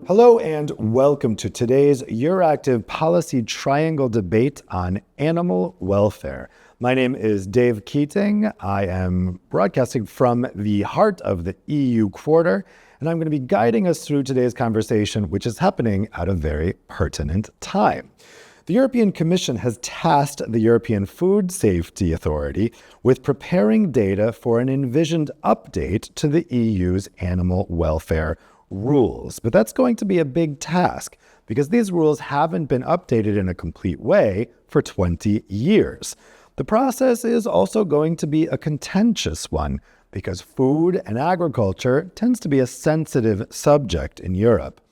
Hello and welcome to today's Euractiv Policy Triangle debate on animal welfare. My name is Dave Keating. I am broadcasting from the heart of the EU quarter, and I'm going to be guiding us through today's conversation, which is happening at a very pertinent time. The European Commission has tasked the European Food Safety Authority with preparing data for an envisioned update to the EU's animal welfare rules. But that's going to be a big task because these rules haven't been updated in a complete way for 20 years. The process is also going to be a contentious one because food and agriculture tends to be a sensitive subject in Europe.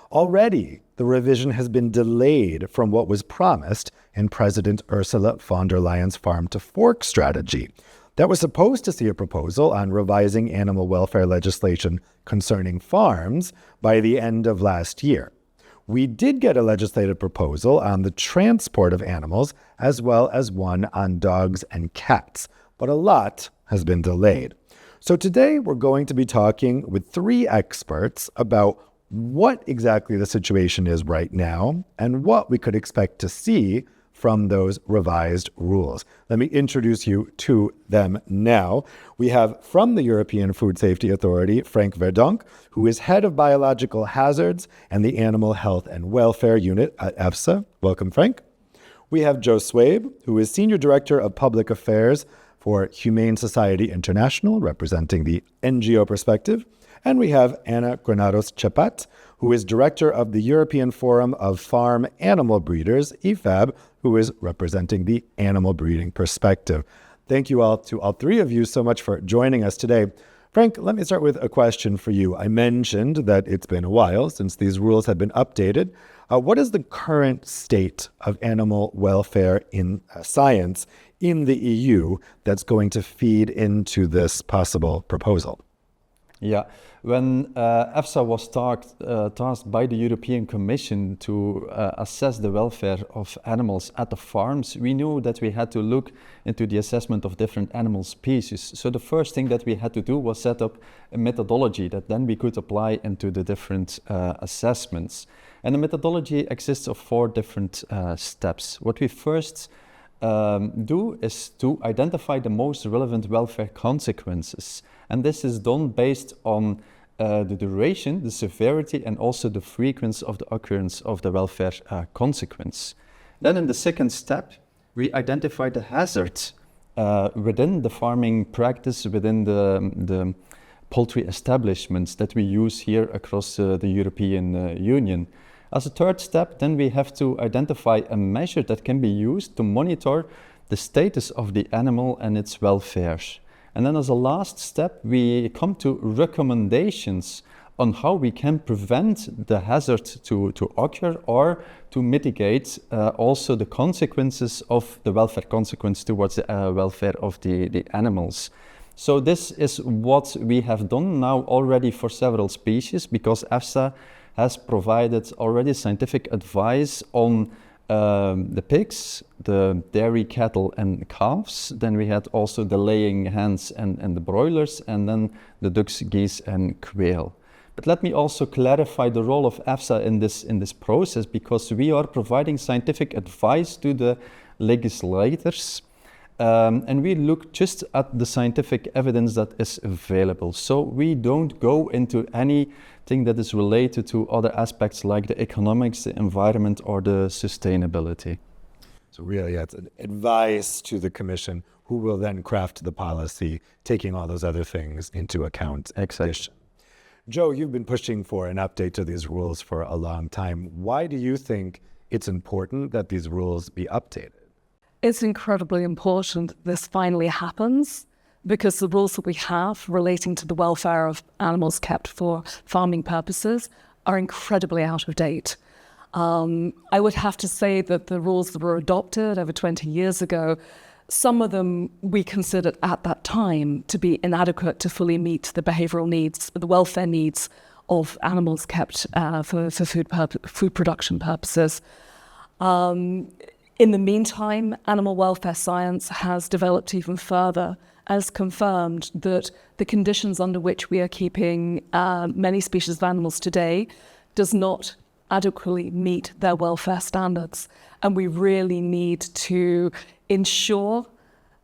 Already, the revision has been delayed from what was promised in President Ursula von der Leyen's Farm to Fork strategy. That was supposed to see a proposal on revising animal welfare legislation concerning farms by the end of last year. We did get a legislative proposal on the transport of animals, as well as one on dogs and cats, but a lot has been delayed. So today we're going to be talking with three experts about what exactly the situation is right now and what we could expect to see from those revised rules. Let me introduce you to them now. We have from the European Food Safety Authority, Frank Verdonck, who is head of biological hazards and the Animal Health and Welfare Unit at EFSA. Welcome, Frank. We have Joe Swabe, who is Senior Director of Public Affairs for Humane Society International, representing the NGO perspective. And we have Anna Granados Chapatte, who is Director of the European Forum of Farm Animal Breeders, EFAB, who is representing the animal breeding perspective. Thank you all to all three of you so much for joining us today. Frank, let me start with a question for you. I mentioned that it's been a while since these rules have been updated. What is the current state of animal welfare in science in the EU that's going to feed into this possible proposal? Yeah, when EFSA was tasked by the European Commission to assess the welfare of animals at the farms, we knew that we had to look into the assessment of different animal species. So the first thing that we had to do was set up a methodology that then we could apply into the different assessments. And the methodology exists of 4 different steps. What we first do is to identify the most relevant welfare consequences. And this is done based on the duration, the severity, and also the frequency of the occurrence of the welfare consequence. Then in the second step, we identify the hazard within the farming practice, within the poultry establishments that we use here across the European Union. As a third step, then we have to identify a measure that can be used to monitor the status of the animal and its welfare. And then as a last step, we come to recommendations on how we can prevent the hazard to occur or to mitigate also the consequences of the welfare consequence towards the welfare of the animals. So this is what we have done now already for several species, because EFSA has provided already scientific advice on the pigs, the dairy cattle and calves. Then we had also the laying hens and the broilers, and then the ducks, geese and quail. But let me also clarify the role of EFSA in this process, because we are providing scientific advice to the legislators. And we look just at the scientific evidence that is available. So we don't go into anything that is related to other aspects like the economics, the environment, or the sustainability. So really, it's an advice to the Commission, who will then craft the policy, taking all those other things into account. Exactly. Joe, you've been pushing for an update to these rules for a long time. Why do you think it's important that these rules be updated? It's incredibly important this finally happens, because the rules that we have relating to the welfare of animals kept for farming purposes are incredibly out of date. I would have to say that the rules that were adopted over 20 years ago, some of them we considered at that time to be inadequate to fully meet the behavioral needs, the welfare needs of animals kept for food production purposes. In the meantime, animal welfare science has developed even further, as confirmed that the conditions under which we are keeping many species of animals today does not adequately meet their welfare standards. And we really need to ensure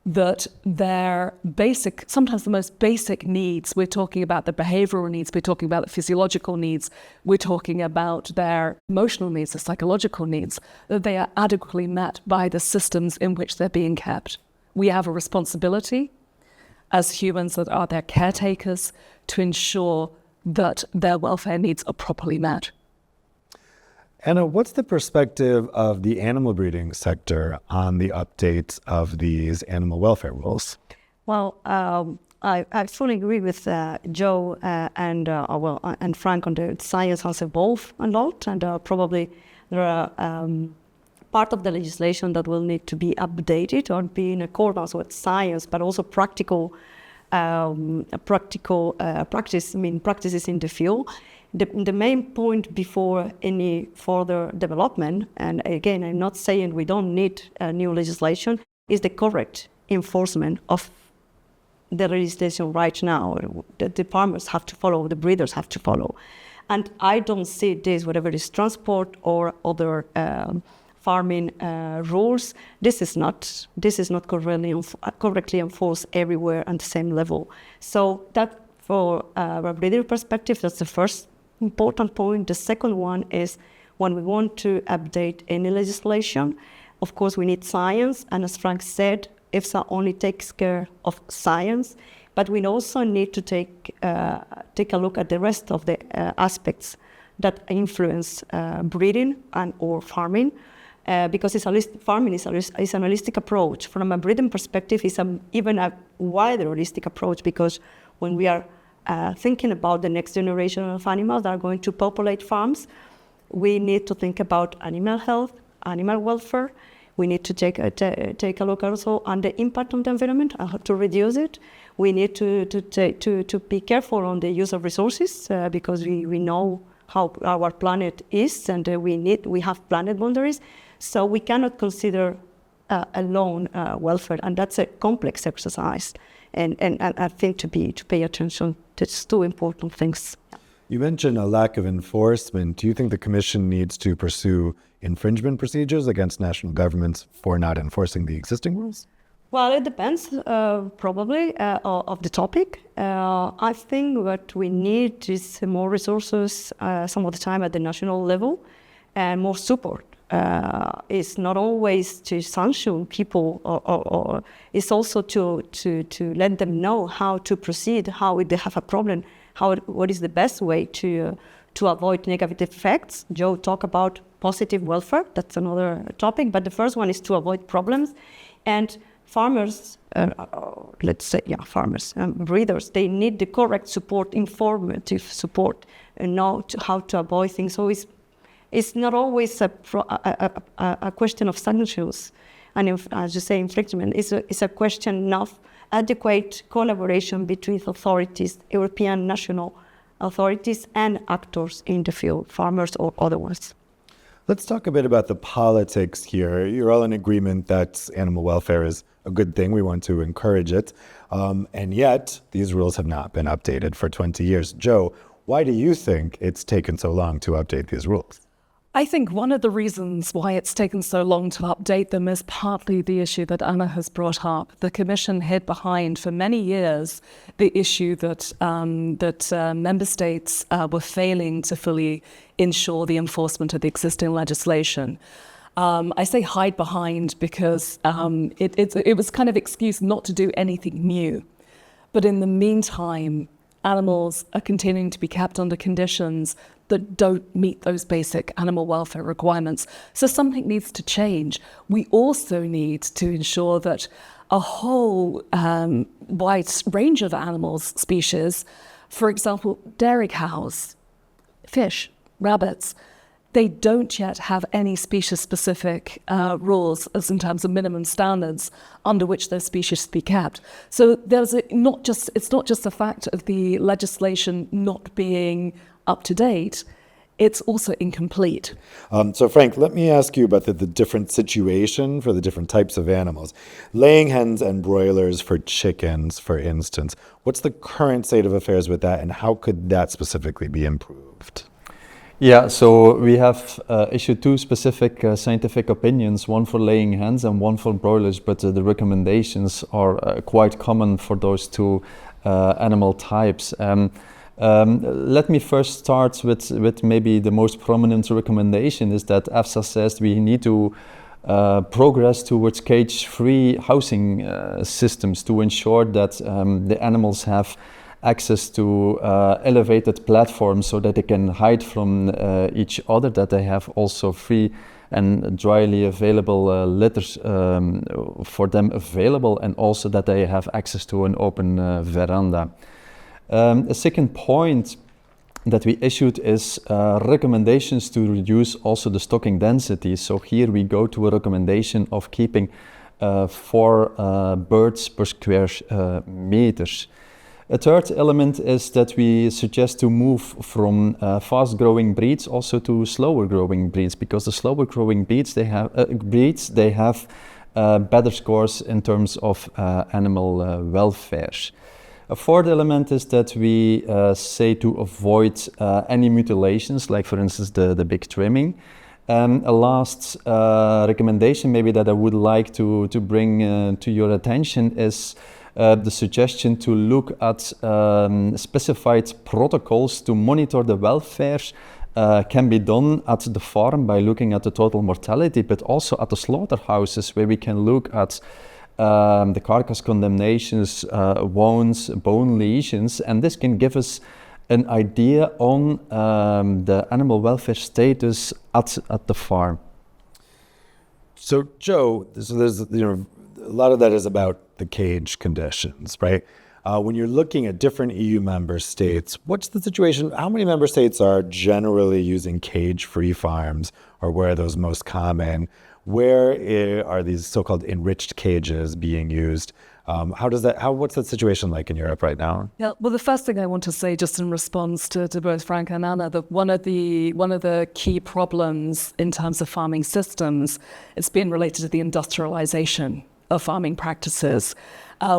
that their basic, sometimes the most basic needs, we're talking about the behavioral needs, we're talking about the physiological needs, we're talking about their emotional needs, the psychological needs, that they are adequately met by the systems in which they're being kept. We have a responsibility as humans that are their caretakers to ensure that their welfare needs are properly met. Anna, what's the perspective of the animal breeding sector on the update of these animal welfare rules? Well, I fully agree with Joe and Frank on the science has evolved a lot, and probably there are part of the legislation that will need to be updated or be in accordance with science, but also practical practices in the field. The main point before any further development, and again, I'm not saying we don't need new legislation, is the correct enforcement of the legislation right now that the farmers have to follow, the breeders have to follow. And I don't see this, whatever is transport or other farming rules, this is not correctly enforced everywhere at the same level. So that, for a breeder perspective, that's the first important point. The second one is when we want to update any legislation, of course we need science, and as Frank said, EFSA only takes care of science, but we also need to take a look at the rest of the aspects that influence breeding and or farming, because farming is an holistic approach. From a breeding perspective, it's even a wider holistic approach, because when we are thinking about the next generation of animals that are going to populate farms, we need to think about animal health, animal welfare. We need to take a look also on the impact on the environment, how to reduce it. We need to be careful on the use of resources, because we know how our planet is, and we have planet boundaries. So we cannot consider alone welfare, and that's a complex exercise. And I think to pay attention to these two important things. You mentioned a lack of enforcement. Do you think the Commission needs to pursue infringement procedures against national governments for not enforcing the existing rules? Well, it depends probably of the topic. I think what we need is more resources some of the time at the national level, and more support. It's not always to sanction people, or it's also to let them know how to proceed, how if they have a problem, what is the best way to avoid negative effects. Joe talked about positive welfare, that's another topic, but the first one is to avoid problems. And farmers, breeders, they need the correct support, informative support, and know how to avoid things. So it's not always a question of sanctions, and as you say, infringement. It's a question of adequate collaboration between authorities, European national authorities, and actors in the field, farmers or otherwise. Let's talk a bit about the politics here. You're all in agreement that animal welfare is a good thing. We want to encourage it. And yet, these rules have not been updated for 20 years. Joe, why do you think it's taken so long to update these rules? I think one of the reasons why it's taken so long to update them is partly the issue that Anna has brought up. The Commission hid behind for many years the issue that member states were failing to fully ensure the enforcement of the existing legislation. I say hide behind because it was kind of excuse not to do anything new. But in the meantime, animals are continuing to be kept under conditions that don't meet those basic animal welfare requirements. So something needs to change. We also need to ensure that a whole wide range of animals species, for example, dairy cows, fish, rabbits, they don't yet have any species-specific rules as in terms of minimum standards under which those species be kept. So it's not just a fact of the legislation not being up to date, it's also incomplete. So Frank, let me ask you about the different situation for the different types of animals. Laying hens and broilers for chickens, for instance, what's the current state of affairs with that, and how could that specifically be improved? Yeah, so we have issued two specific scientific opinions, one for laying hens and one for broilers, but the recommendations are quite common for those two animal types. Let me first start with maybe the most prominent recommendation is that EFSA says we need to progress towards cage-free housing systems to ensure that the animals have access to elevated platforms so that they can hide from each other, that they have also free and dryly available litters for them available, and also that they have access to an open veranda. A second point that we issued is recommendations to reduce also the stocking density. So here we go to a recommendation of keeping 4 birds per square meters. A third element is that we suggest to move from fast-growing breeds also to slower-growing breeds, because the slower-growing breeds they have better scores in terms of animal welfare. A fourth element is that we say to avoid any mutilations, like for instance the big trimming. A last recommendation maybe that I would like to bring to your attention is the suggestion to look at specified protocols to monitor the welfare can be done at the farm by looking at the total mortality, but also at the slaughterhouses, where we can look at the carcass condemnations, wounds, bone lesions, and this can give us an idea on the animal welfare status at the farm. So, Joe, there's a lot of that is about the cage conditions, right? When you're looking at different EU member states, what's the situation? How many member states are generally using cage-free farms, or where are those most common? Where are these so-called enriched cages being used? What's that situation like in Europe right now? Yeah, well, the first thing I want to say, just in response to both Frank and Anna, that one of the key problems in terms of farming systems, it's been related to the industrialization of farming practices.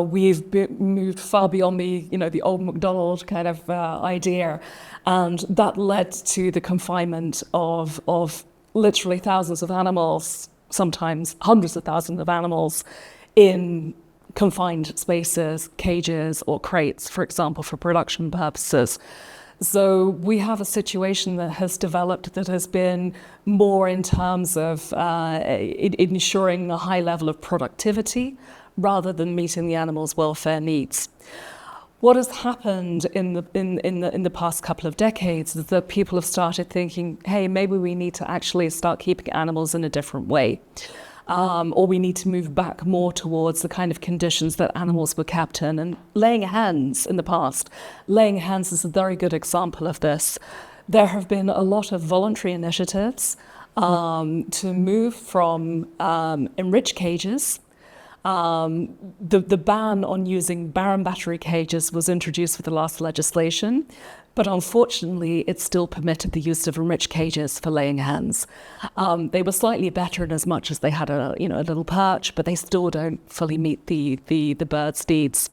We've moved far beyond the old MacDonald kind of idea, and that led to the confinement of literally thousands of animals, sometimes hundreds of thousands of animals, in confined spaces, cages or crates, for example, for production purposes. So we have a situation that has developed that has been more in terms of ensuring a high level of productivity rather than meeting the animals' welfare needs. What has happened in the past couple of decades is that people have started thinking, hey, maybe we need to actually start keeping animals in a different way. Or we need to move back more towards the kind of conditions that animals were kept in. And laying hens in the past, laying hens is a very good example of this. There have been a lot of voluntary initiatives to move from enriched cages. The ban on using barren battery cages was introduced with the last legislation, but unfortunately it still permitted the use of enriched cages for laying hens. They were slightly better in as much as they had a little perch, but they still don't fully meet the bird's needs.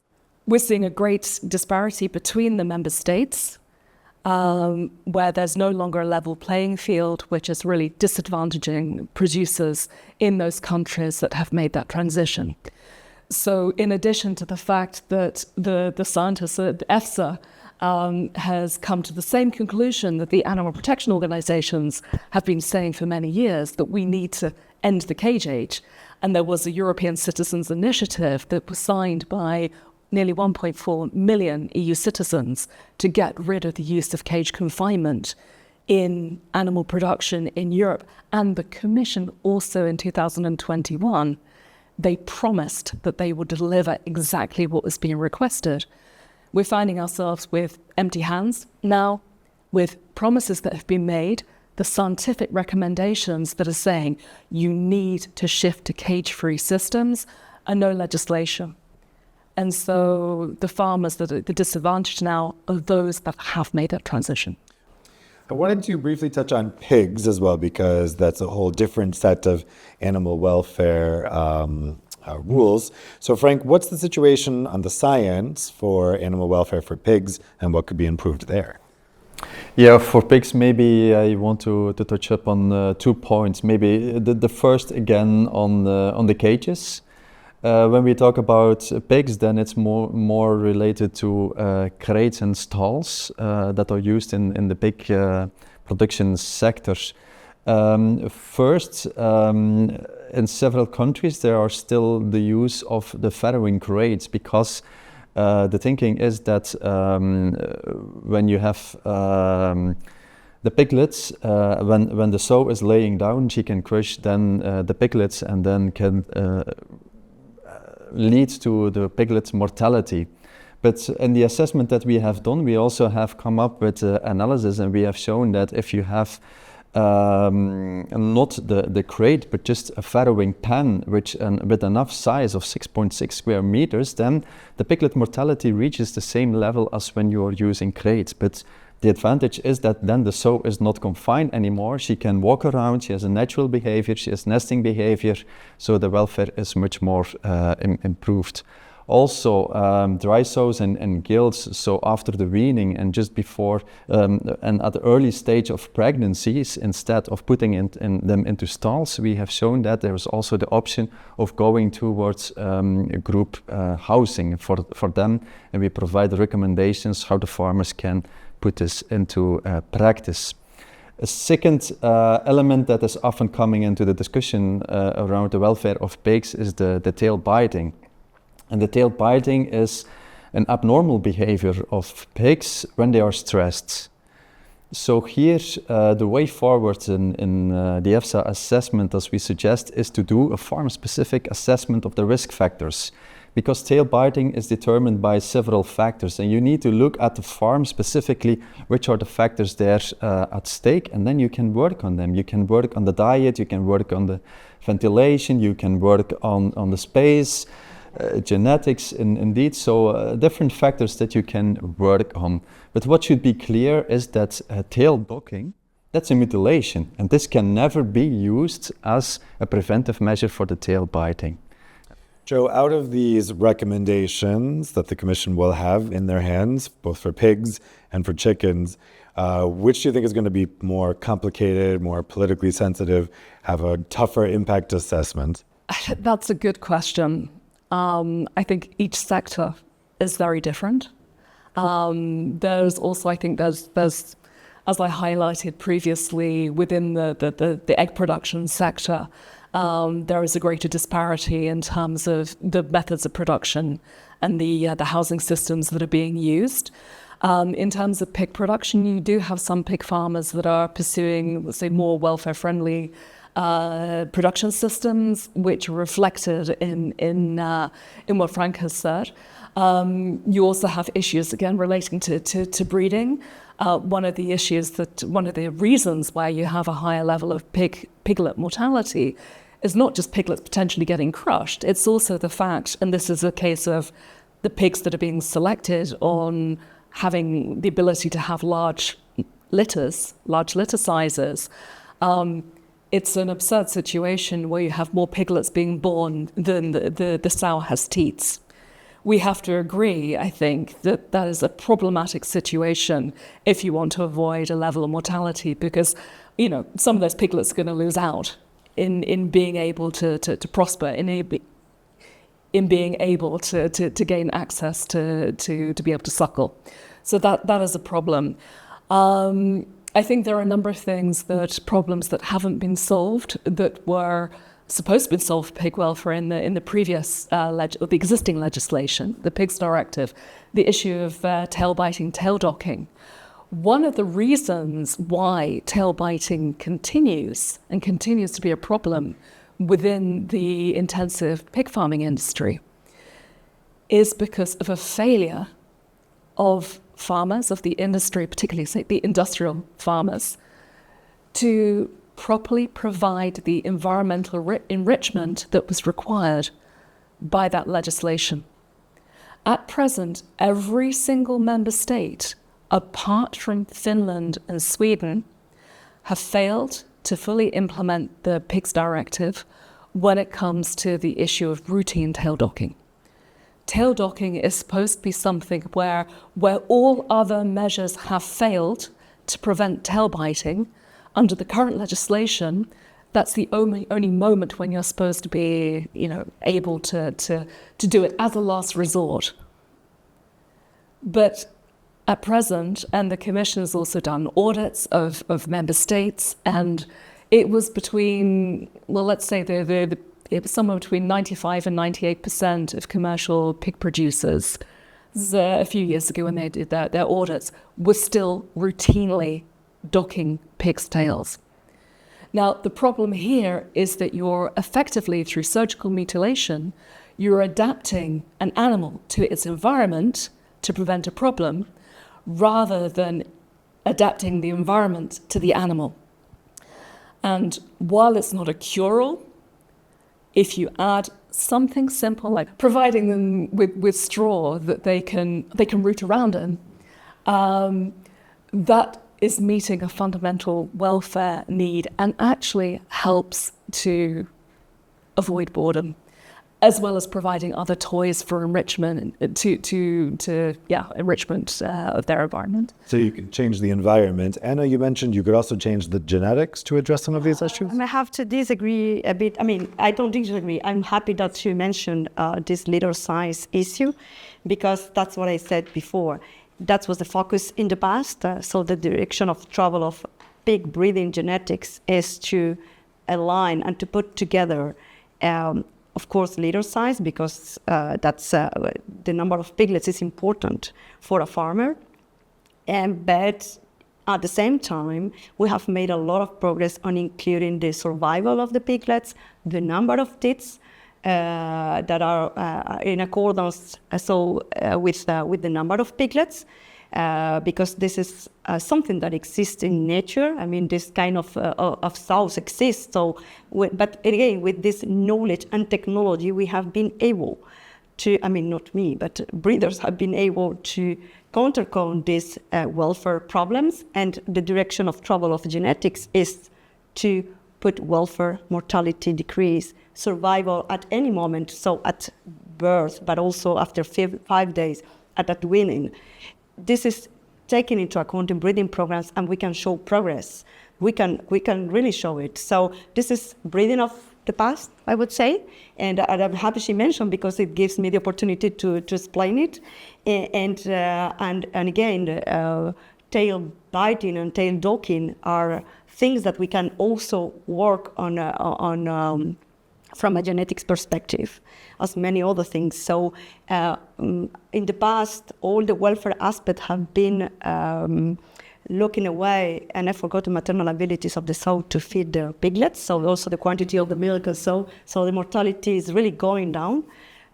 We're seeing a great disparity between the member states, where there's no longer a level playing field, which is really disadvantaging producers in those countries that have made that transition. So in addition to the fact that the scientists at EFSA has come to the same conclusion that the animal protection organizations have been saying for many years, that we need to end the cage age. And there was a European Citizens Initiative that was signed by nearly 1.4 million EU citizens to get rid of the use of cage confinement in animal production in Europe. And the Commission also in 2021, they promised that they would deliver exactly what was being requested. We're finding ourselves with empty hands now, with promises that have been made, the scientific recommendations that are saying you need to shift to cage-free systems, and no legislation. And so the farmers that are the disadvantage now are those that have made that transition. I wanted to briefly touch on pigs as well, because that's a whole different set of animal welfare rules. So Frank, what's the situation on the science for animal welfare for pigs, and what could be improved there? Yeah, for pigs, maybe I want to touch up on 2 points. Maybe the first again on the cages. When we talk about pigs, then it's more related to crates and stalls that are used in the pig production sectors. First, in several countries, there are still the use of the farrowing crates because the thinking is that when you have the piglets, when the sow is laying down, she can crush then the piglets and then can lead to the piglet's mortality. But in the assessment that we have done, we also have come up with analysis, and we have shown that if you have not the crate, but just a farrowing pen with enough size of 6.6 square meters, then the piglet mortality reaches the same level as when you are using crates. But the advantage is that then the sow is not confined anymore. She can walk around, she has a natural behavior, she has nesting behavior, so the welfare is much more improved. Also, dry sows and gilts, so after the weaning and just before and at the early stage of pregnancies, instead of putting them into stalls, we have shown that there is also the option of going towards group housing for them, and we provide recommendations how the farmers can put this into practice. A second element that is often coming into the discussion around the welfare of pigs is the tail biting. And the tail biting is an abnormal behavior of pigs when they are stressed. So here, the way forward in the EFSA assessment, as we suggest, is to do a farm-specific assessment of the risk factors, because tail biting is determined by several factors, and you need to look at the farm specifically, which are the factors there at stake, and then you can work on them. You can work on the diet, you can work on the ventilation, you can work on the space, genetics indeed, so different factors that you can work on. But what should be clear is that tail docking, that's a mutilation, and this can never be used as a preventive measure for the tail biting. Joe, out of these recommendations that the Commission will have in their hands, both for pigs and for chickens, which do you think is going to be more complicated, more politically sensitive, have a tougher impact assessment? That's a good question. I think each sector is very different. There's also, I think there's, as I highlighted previously, within the egg production sector, there is a greater disparity in terms of the methods of production and the housing systems that are being used. In terms of pig production, you do have some pig farmers that are pursuing, let's say, more welfare-friendly production systems, which are reflected in what Frank has said. You also have issues, again, relating to breeding. One of the reasons why you have a higher level of piglet mortality is not just piglets potentially getting crushed, it's also the fact, and this is a case of the pigs that are being selected on having the ability to have large litter sizes. It's an absurd situation where you have more piglets being born than the sow has teats. We have to agree, I think, that that is a problematic situation if you want to avoid a level of mortality, because, you know, some of those piglets are going to lose out in being able to prosper, in being able to gain access to be able to suckle. So that is a problem. I think there are a number of problems that haven't been solved that were supposed to be solved for pig welfare in the previous, the existing legislation, the Pigs Directive, the issue of tail biting, tail docking. One of the reasons why tail biting continues to be a problem within the intensive pig farming industry is because of a failure of farmers, of the industry, particularly say the industrial farmers, to properly provide the environmental enrichment that was required by that legislation. At present, every single member state, apart from Finland and Sweden, have failed to fully implement the Pigs Directive when it comes to the issue of routine tail docking. Tail docking is supposed to be something where all other measures have failed, to prevent tail biting, under the current legislation, that's the only moment when you're supposed to be, able to do it as a last resort. But at present, and the Commission has also done audits of member states, and it was between, well, let's say it was somewhere between 95 and 98% of commercial pig producers. This is a few years ago when they did their audits, were still routinely docking pigs' tails. Now, the problem here is that you're effectively, through surgical mutilation, you're adapting an animal to its environment to prevent a problem, rather than adapting the environment to the animal. And while it's not a cure-all, if you add something simple like providing them with straw that they can root around in, that is meeting a fundamental welfare need and actually helps to avoid boredom, as well as providing other toys for enrichment enrichment of their environment. So you can change the environment. Anna, you mentioned you could also change the genetics to address some of these issues? I have to disagree a bit. I mean, I don't disagree. I'm happy that you mentioned this litter size issue, because that's what I said before. That was the focus in the past. So the direction of travel of pig breeding genetics is to align and to put together of course, litter size, because that's the number of piglets is important for a farmer. But at the same time, we have made a lot of progress on including the survival of the piglets, the number of teats that are in accordance with the number of piglets, because this is something that exists in nature. I mean, this kind of sows exists. So, but again, with this knowledge and technology, we have been able to, I mean, not me, but breeders have been able to countercome these welfare problems. And the direction of travel of genetics is to put welfare, mortality decrease, survival at any moment, so at birth, but also after 5 days, at weaning. This is taken into account in breeding programs, and we can show progress. We can really show it. So this is breeding of the past, I would say, and I'm happy she mentioned, because it gives me the opportunity to explain it. And again, tail biting and tail docking are things that we can also work on from a genetics perspective, as many other things. So in the past, all the welfare aspects have been looking away, and I forgot the maternal abilities of the sow to feed their piglets, so also the quantity of the milk and so the mortality is really going down.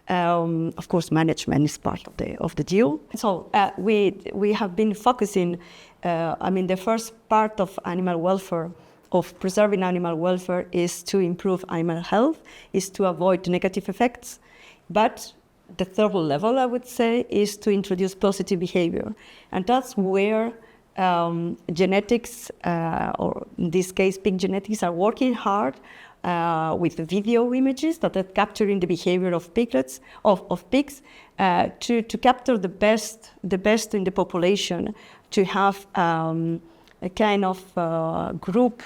Of course, management is part of the deal. So we have been focusing, the first part of animal welfare, of preserving animal welfare, is to improve animal health, is to avoid negative effects. But the third level, I would say, is to introduce positive behavior. And that's where genetics, or in this case, pig genetics, are working hard with video images that are capturing the behavior of piglets, of pigs, to capture the best in the population, to have a kind of group.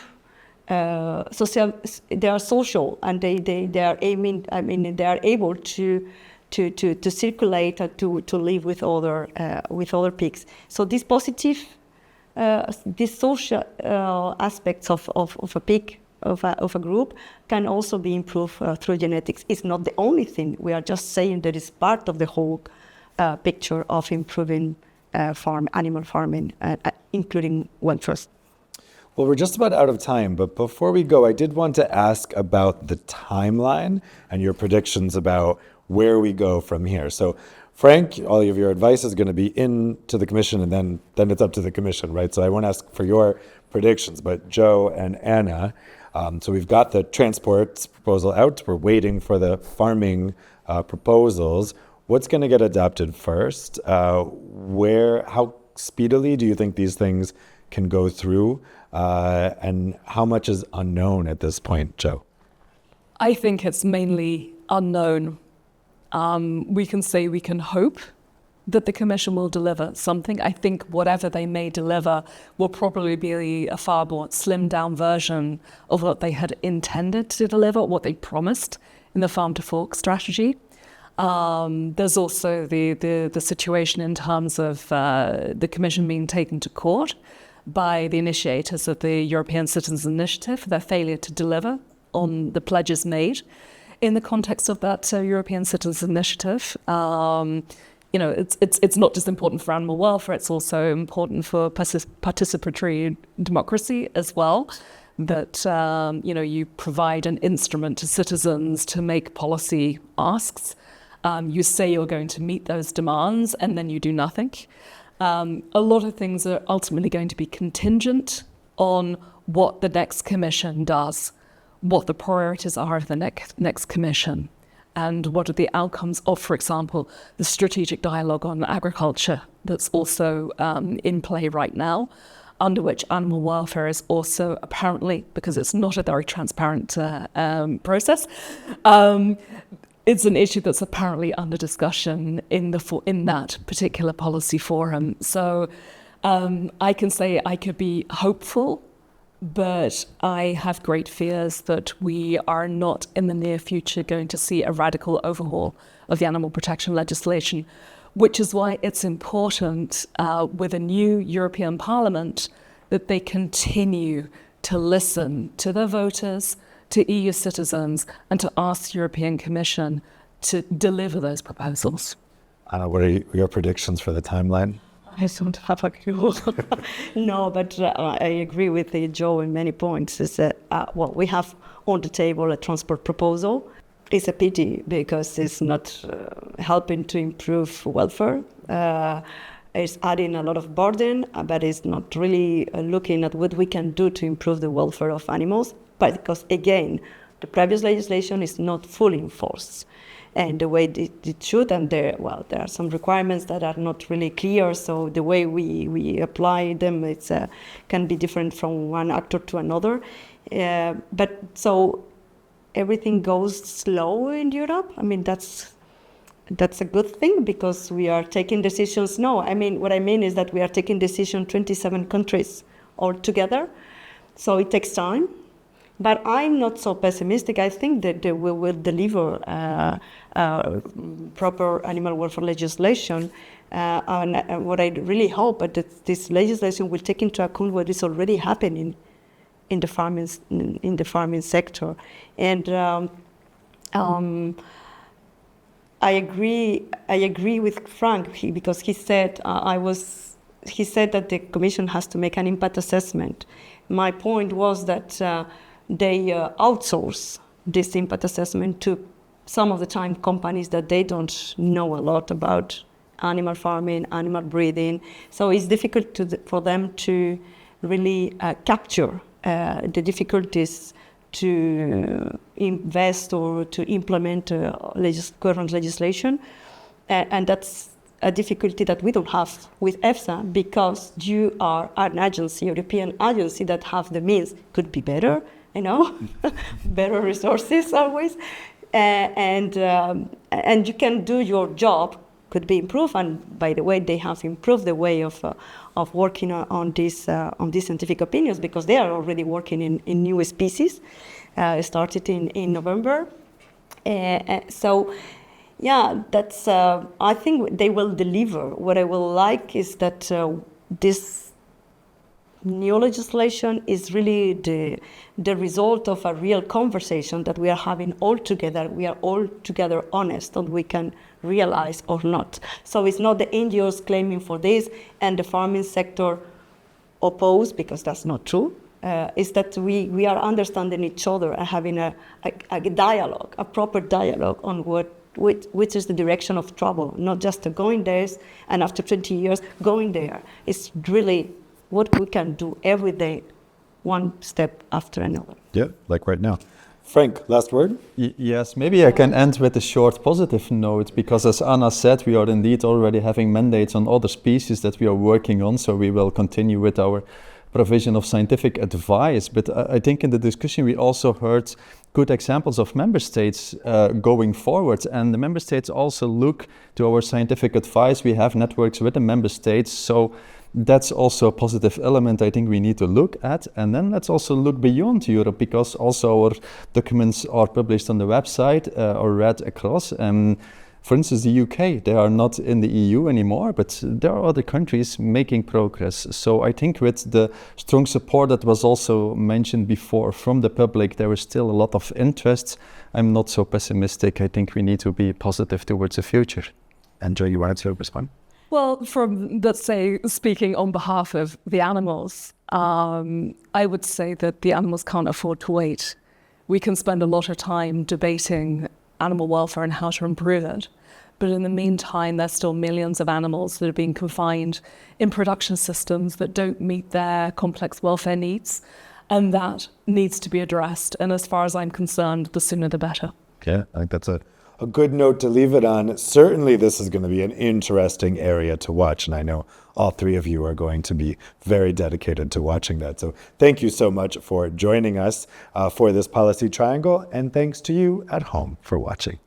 They are social, and they are aiming. I mean, they are able to circulate and to live with other pigs. So this positive, these social aspects of a pig, of a group, can also be improved through genetics. It's not the only thing. We are just saying that it's part of the whole picture of improving animal farming, including welfare. Well, we're just about out of time, but before we go, I did want to ask about the timeline and your predictions about where we go from here. So, Frank, all of your advice is going to be into the commission, and then it's up to the commission, right? So I won't ask for your predictions, but Joe and Anna, so we've got the transport proposal out. We're waiting for the farming proposals. What's going to get adopted first? How speedily do you think these things can go through? And how much is unknown at this point, Joe? I think it's mainly unknown. We can say we can hope that the Commission will deliver something. I think whatever they may deliver will probably be a far more slimmed down version of what they had intended to deliver, what they promised in the Farm to Fork strategy. There's also the situation in terms of the Commission being taken to court by the initiators of the European Citizens Initiative for their failure to deliver on the pledges made in the context of that European Citizens Initiative. It's not just important for animal welfare, it's also important for participatory democracy as well, that you provide an instrument to citizens to make policy asks. You say you're going to meet those demands and then you do nothing. A lot of things are ultimately going to be contingent on what the next Commission does, what the priorities are of the next Commission, and what are the outcomes of, for example, the strategic dialogue on agriculture that's also in play right now, under which animal welfare is also apparently, because it's not a very transparent process, it's an issue that's apparently under discussion in that particular policy forum. So I can say I could be hopeful, but I have great fears that we are not in the near future going to see a radical overhaul of the animal protection legislation, which is why it's important with a new European Parliament that they continue to listen to their voters, to EU citizens, and to ask the European Commission to deliver those proposals. Anna, what are your predictions for the timeline? I don't have a clue. No, but I agree with Joe in many points. Is that we have on the table a transport proposal. It's a pity because it's not helping to improve welfare. It's adding a lot of burden, but it's not really looking at what we can do to improve the welfare of animals. But because again, the previous legislation is not fully enforced. And the way it should, and there are some requirements that are not really clear. So the way we apply them, can be different from one actor to another. But so everything goes slow in Europe. I mean, that's a good thing because we are taking decisions. No, I mean, what I mean is that we are taking decisions 27 countries all together. So it takes time. But I'm not so pessimistic. I think that we will deliver proper animal welfare legislation. And what I really hope is that this legislation will take into account what is already happening in the farming sector. And I agree with Frank because he said that the Commission has to make an impact assessment. My point was that they outsource this impact assessment to some of the time companies that they don't know a lot about animal farming, animal breeding. So it's difficult for them to really capture the difficulties to invest or to implement current legislation. And that's a difficulty that we don't have with EFSA because you are an agency, European agency that have the means, could be better, better resources always, and you can do your job, could be improved. And by the way, they have improved the way of working on these scientific opinions because they are already working in new species. Started in November, so. Yeah, that's. I think they will deliver. What I will like is that this new legislation is really the result of a real conversation that we are having all together. We are all together honest, and we can realize or not. So it's not the NGOs claiming for this and the farming sector opposed, because that's not true. Is that we are understanding each other and having a dialogue, a proper dialogue on which is the direction of travel, not just going there and after 20 years going there. It's really what we can do every day, one step after another. Yeah, like right now. Frank, last word? Yes, maybe I can end with a short positive note, because as Anna said, we are indeed already having mandates on other species that we are working on, so we will continue with our provision of scientific advice. But I think in the discussion we also heard good examples of member states going forward, and the member states also look to our scientific advice. We have networks with the member states, so that's also a positive element I think we need to look at. And then let's also look beyond Europe, because also our documents are published on the website or read across. For instance, the UK, they are not in the EU anymore, but there are other countries making progress. So I think with the strong support that was also mentioned before from the public, there is still a lot of interest. I'm not so pessimistic. I think we need to be positive towards the future. And Joe, you wanted to respond? Well, from, let's say, speaking on behalf of the animals, I would say that the animals can't afford to wait. We can spend a lot of time debating animal welfare and how to improve it. But in the meantime, there's still millions of animals that are being confined in production systems that don't meet their complex welfare needs. And that needs to be addressed. And as far as I'm concerned, the sooner the better. Yeah, I think that's a good note to leave it on. Certainly, this is going to be an interesting area to watch. And I know all three of you are going to be very dedicated to watching that. So thank you so much for joining us for this policy triangle. And thanks to you at home for watching.